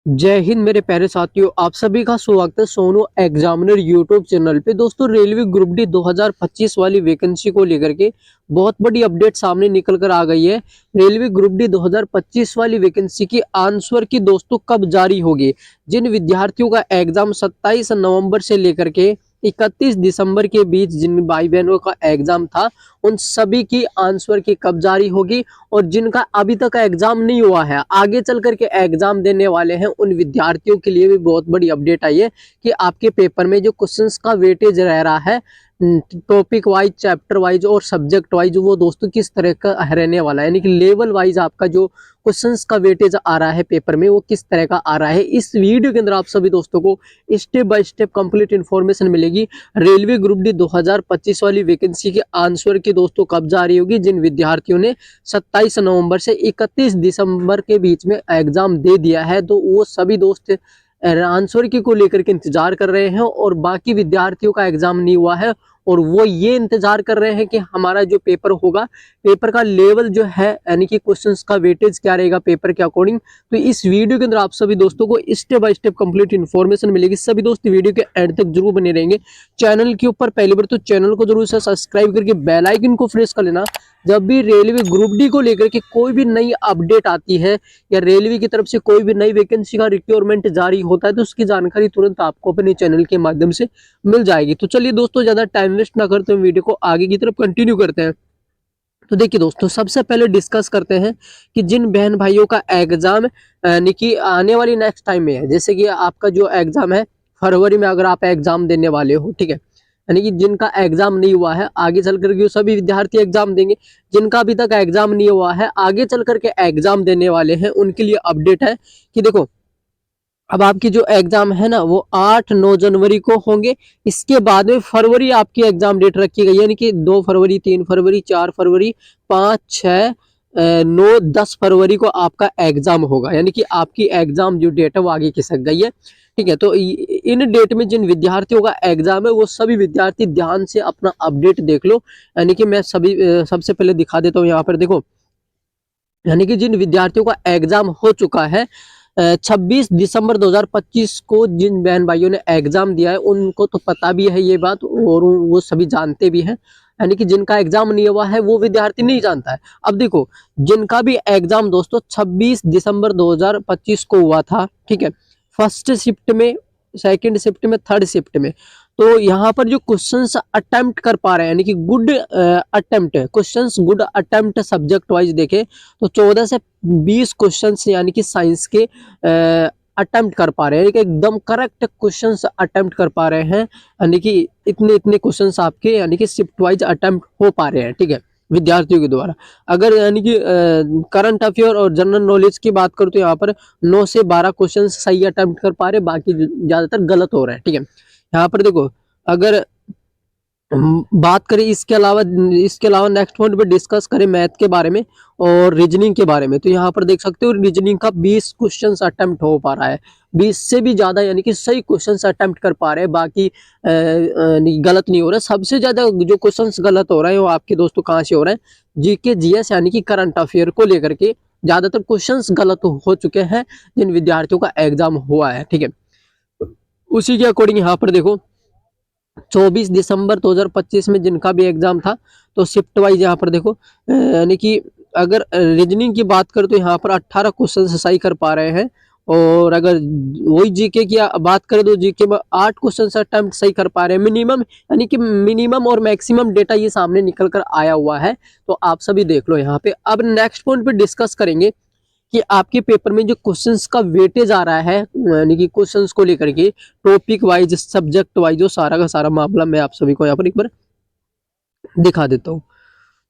जय हिंद मेरे प्यारे साथियों, आप सभी का स्वागत है सोनू एग्जामिनर यूट्यूब चैनल पे। दोस्तों, रेलवे ग्रुप डी 2025 वाली वैकेंसी को लेकर के बहुत बड़ी अपडेट सामने निकल कर आ गई है। रेलवे ग्रुप डी 2025 वाली वैकेंसी की आंसर की दोस्तों कब जारी होगी। जिन विद्यार्थियों का एग्जाम 27 नवंबर से लेकर के 31 दिसंबर के बीच जिन भाई बहनों का एग्जाम था, उन सभी की आंसर की कब जारी होगी। और जिनका अभी तक एग्जाम नहीं हुआ है, आगे चल करके एग्जाम देने वाले हैं, उन विद्यार्थियों के लिए भी बहुत बड़ी अपडेट आई है कि आपके पेपर में जो क्वेश्चंस का वेटेज रह रहा है टॉपिक वाइज, चैप्टर वाइज और सब्जेक्ट वाइज, वो दोस्तों किस तरह का रहने वाला है। यानी कि लेवल वाइज आपका जो क्वेश्चंस का वेटेज आ रहा है पेपर में, वो किस तरह का आ रहा है। इस वीडियो के अंदर आप सभी दोस्तों को step by step complete information मिलेगी। रेलवे ग्रुप डी 2025 वाली वैकेंसी के आंसर की दोस्तों कब जारी होगी। जिन विद्यार्थियों ने 27 नवंबर से 31 दिसंबर के बीच में एग्जाम दे दिया है, तो वो सभी दोस्त आंसर की को लेकर के इंतजार कर रहे हैं। और बाकी विद्यार्थियों का एग्जाम नहीं हुआ है और वो ये इंतजार कर रहे हैं कि हमारा जो पेपर होगा, पेपर का लेवल जो है, यानी कि क्वेश्चंस का वेटेज क्या रहेगा पेपर के अकॉर्डिंग। तो इस वीडियो के अंदर आप सभी दोस्तों को step by step complete information मिलेगी। सभी दोस्त वीडियो के एंड तक जरूर बने रहेंगे। चैनल के ऊपर पहली बार तो चैनल को जरूर से सब्सक्राइब करके बेल आइकन को प्रेस कर लेना। जब भी रेलवे ग्रुप डी को लेकर के कोई भी नई अपडेट आती है या रेलवे की तरफ से कोई भी नई वैकेंसी का रिक्वायरमेंट जारी होता है, तो उसकी जानकारी तुरंत आपको अपने चैनल के माध्यम से मिल जाएगी। तो चलिए दोस्तों, ज्यादा टाइम वेस्ट ना करते हुए वीडियो को आगे की तरफ कंटिन्यू करते हैं। तो देखिए दोस्तों, सबसे पहले डिस्कस करते हैं कि जिन बहन भाइयों का एग्जाम यानी कि आने वाली नेक्स्ट टाइम में है, जैसे कि आपका जो एग्जाम है फरवरी में, अगर आप एग्जाम देने वाले हो, ठीक है, यानी कि जिनका एग्जाम नहीं हुआ है, आगे चल करके सभी विद्यार्थी एग्जाम देंगे। जिनका अभी तक एग्जाम नहीं हुआ है, आगे चल करके एग्जाम देने वाले हैं, उनके लिए अपडेट है कि देखो, अब आपकी जो एग्जाम है ना, वो 8-9 जनवरी को होंगे। इसके बाद में फरवरी आपकी एग्जाम डेट रखी गई है, यानी कि 2 फरवरी, 3 फरवरी, 4 फरवरी, 5, 6, 9, 10 फरवरी को आपका एग्जाम होगा। यानी कि आपकी एग्जाम जो डेट है वो आगे खिसक गई है, ठीक है। तो इन डेट में जिन विद्यार्थियों का एग्जाम है, वो सभी विद्यार्थी ध्यान से अपना अपडेट देख लो। यानी कि मैं सभी सबसे पहले दिखा देता हूँ यहाँ पर, देखो, यानी कि जिन विद्यार्थियों का एग्जाम हो चुका है 26 दिसंबर 2025 को, जिन बहन भाइयों ने एग्जाम दिया है, उनको तो पता भी है ये बात और वो सभी जानते भी हैं। यानी कि जिनका एग्जाम नहीं हुआ है, वो विद्यार्थी नहीं जानता है। अब देखो, जिनका भी एग्जाम दोस्तों 26 दिसंबर 2025 को हुआ था, ठीक है, फर्स्ट शिफ्ट में, सेकंड शिफ्ट में, थर्ड शिफ्ट में, तो यहाँ पर जो क्वेश्चंस अटेम्प्ट कर पा रहे हैं, यानी कि good attempt questions, good attempt subject wise देखे तो 14 से 20 क्वेश्चंस यानी कि साइंस के अटेम्प्ट कर पा रहे हैं, एकदम करेक्ट क्वेश्चंस अटेम्प्ट कर पा रहे हैं। यानी कि इतने इतने क्वेश्चंस आपके यानी कि शिफ्ट वाइज अटेम्प्ट हो पा रहे हैं, ठीक है, विद्यार्थियों के द्वारा। अगर यानी कि करंट अफेयर और जनरल नॉलेज की बात करूँ, तो यहाँ पर 9 से 12 क्वेश्चन सही अटेम्प्ट कर पा रहे, बाकी ज्यादातर गलत हो रहे हैं, ठीक है। यहाँ पर देखो, अगर बात करें इसके अलावा नेक्स्ट पॉइंट पे डिस्कस करें मैथ के बारे में और रीजनिंग के बारे में, तो यहाँ पर देख सकते हो रीजनिंग का 20 क्वेश्चन अटेम्प्ट हो पा रहा है, 20 से भी ज्यादा, यानी कि सही क्वेश्चन अटेम्प्ट कर पा रहे हैं, बाकी गलत नहीं हो रहा है। सबसे ज्यादा जो क्वेश्चन गलत हो रहे हैं वो आपके दोस्तों कहाँ से हो रहे हैं, जीके जीएस यानी कि करंट अफेयर को लेकर के ज्यादातर क्वेश्चंस गलत हो चुके हैं जिन विद्यार्थियों का एग्जाम हुआ है, ठीक है। उसी के अकॉर्डिंग यहाँ पर देखो, 24 दिसंबर 2025 में जिनका भी एग्जाम था, तो शिफ्ट वाइज यहाँ पर देखो, यानी कि अगर रीजनिंग की बात करें तो यहाँ पर 18 क्वेश्चन सही कर पा रहे हैं। और अगर वही जीके की बात करें तो जीके में 8 क्वेश्चन अटेम्प्ट सही कर पा रहे हैं मिनिमम, यानी कि मिनिमम और मैक्सिमम डेटा ये सामने निकल कर आया हुआ है। तो आप सभी देख लो यहाँ पे। अब नेक्स्ट पॉइंट पे डिस्कस करेंगे कि आपके पेपर में जो क्वेश्चंस का वेटेज आ रहा है, यानी कि क्वेश्चंस को लेकर के टॉपिक वाइज, सब्जेक्ट वाइज, जो सारा का सारा मामला मैं आप सभी को यहाँ पर एक बार दिखा देता हूँ।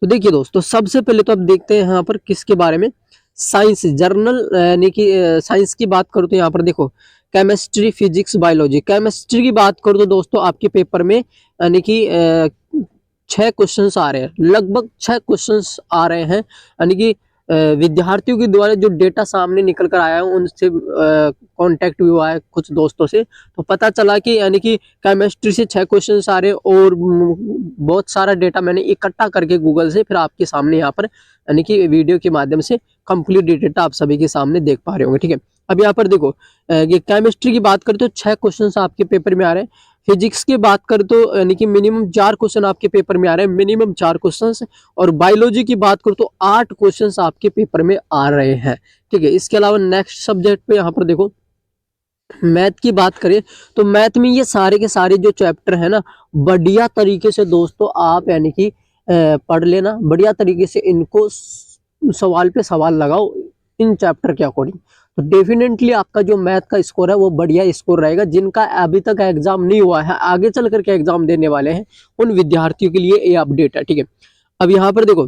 तो देखिए दोस्तों, सबसे पहले तो अब देखते हैं यहाँ पर किसके बारे में, साइंस जर्नल, यानी कि साइंस की बात करूँ तो यहाँ पर देखो, केमिस्ट्री, फिजिक्स, बायोलॉजी। केमिस्ट्री की बात करूँ तो दोस्तों आपके पेपर में यानी कि 6 क्वेश्चन आ रहे हैं, लगभग 6 क्वेश्चन आ रहे हैं। यानी कि विद्यार्थियों के द्वारा जो डेटा सामने निकल कर आया है, उनसे कांटेक्ट भी हुआ है कुछ दोस्तों से, तो पता चला कि यानी कि केमिस्ट्री से 6 क्वेश्चन आ रहे हैं और बहुत सारा डेटा मैंने इकट्ठा करके गूगल से फिर आपके सामने यहाँ पर यानी कि वीडियो के माध्यम से कंप्लीट डेटा आप सभी के सामने देख पा रहे होंगे, ठीक है। अब यहाँ पर देखो ये केमिस्ट्री की बात करें तो 6 क्वेश्चन आपके पेपर में आ रहे हैं। फिजिक्स की बात करें तो यानी कि मिनिमम 4 क्वेश्चन आपके पेपर में आ रहे हैं, मिनिमम 4 क्वेश्चन। और बायोलॉजी की बात करूँ तो 8 क्वेश्चन आपके पेपर में आ रहे हैं। ठीक है, इसके अलावा नेक्स्ट सब्जेक्ट पे यहाँ पर देखो मैथ की बात करें तो मैथ में ये सारे के सारे जो चैप्टर है ना, बढ़िया तरीके से दोस्तों आप यानी कि पढ़ लेना, बढ़िया तरीके से इनको सवाल पे सवाल लगाओ इन चैप्टर के अकॉर्डिंग। तो डेफिनेटली आपका जो मैथ का स्कोर है वो बढ़िया स्कोर रहेगा। जिनका अभी तक एग्जाम नहीं हुआ है, आगे चल करके एग्जाम देने वाले हैं, उन विद्यार्थियों के लिए ये अपडेट है। ठीक है, अब यहाँ पर देखो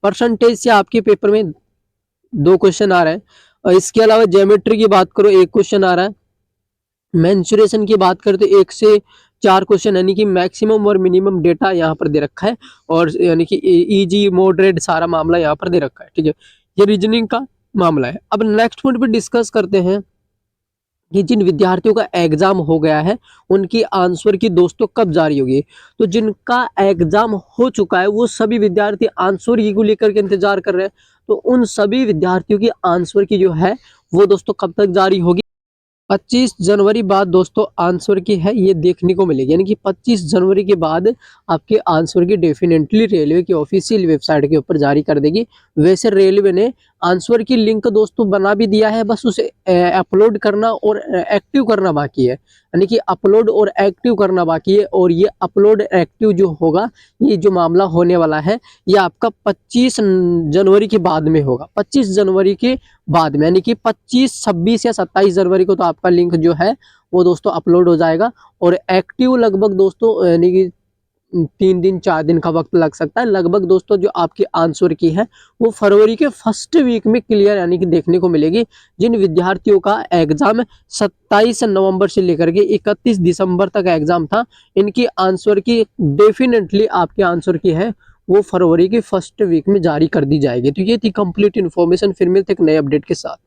परसेंटेज से आपके पेपर में 2 क्वेश्चन आ रहे हैं, और इसके अलावा ज्योमेट्री की बात करो 1 क्वेश्चन आ रहा है। मेंसुरेशन की बात करें तो 1 से 4 क्वेश्चन यानी कि मैक्सिमम और मिनिमम डेटा यहाँ पर दे रखा है, और यानी कि इजी मॉडरेट सारा मामला यहाँ पर दे रखा है। ठीक है, ये रीजनिंग का मामला है। अब नेक्स्ट पॉइंट पे डिस्कस करते हैं कि जिन विद्यार्थियों का एग्जाम हो गया है उनकी आंसर की दोस्तों कब जारी होगी। तो जिनका एग्जाम हो चुका है वो सभी विद्यार्थी आंसर की को लेकर के इंतजार कर रहे हैं। तो उन सभी विद्यार्थियों की आंसर की जो है वो दोस्तों कब तक जारी होगी, 25 जनवरी बाद दोस्तों आंसर की है ये देखने को मिलेगी। यानी कि 25 जनवरी के बाद आपके आंसर की डेफिनेटली रेलवे की ऑफिशियल वेबसाइट के ऊपर जारी कर देगी। वैसे रेलवे ने आंसर की लिंक दोस्तों बना भी दिया है, बस उसे अपलोड करना और एक्टिव करना बाकी है। यानी कि अपलोड और एक्टिव करना बाकी है, और ये अपलोड एक्टिव जो होगा, ये जो मामला होने वाला है ये आपका 25 जनवरी के बाद में होगा। 25 जनवरी के बाद में यानी कि 25, 26 या 27 जनवरी को तो आपका लिंक जो है वो दोस्तों अपलोड हो जाएगा। और एक्टिव लगभग दोस्तों यानी कि 3 दिन 4 दिन का वक्त लग सकता है। लगभग दोस्तों जो आपकी आंसर की है वो फरवरी के फर्स्ट वीक में क्लियर यानी कि देखने को मिलेगी। जिन विद्यार्थियों का एग्जाम 27 नवंबर से लेकर के 31 दिसंबर तक एग्जाम था, इनकी आंसर की डेफिनेटली आपके आंसर की है वो फरवरी के फर्स्ट वीक में जारी कर दी जाएगी। तो ये थी कंप्लीट इन्फॉर्मेशन। फिर मिलते एक नए अपडेट के साथ।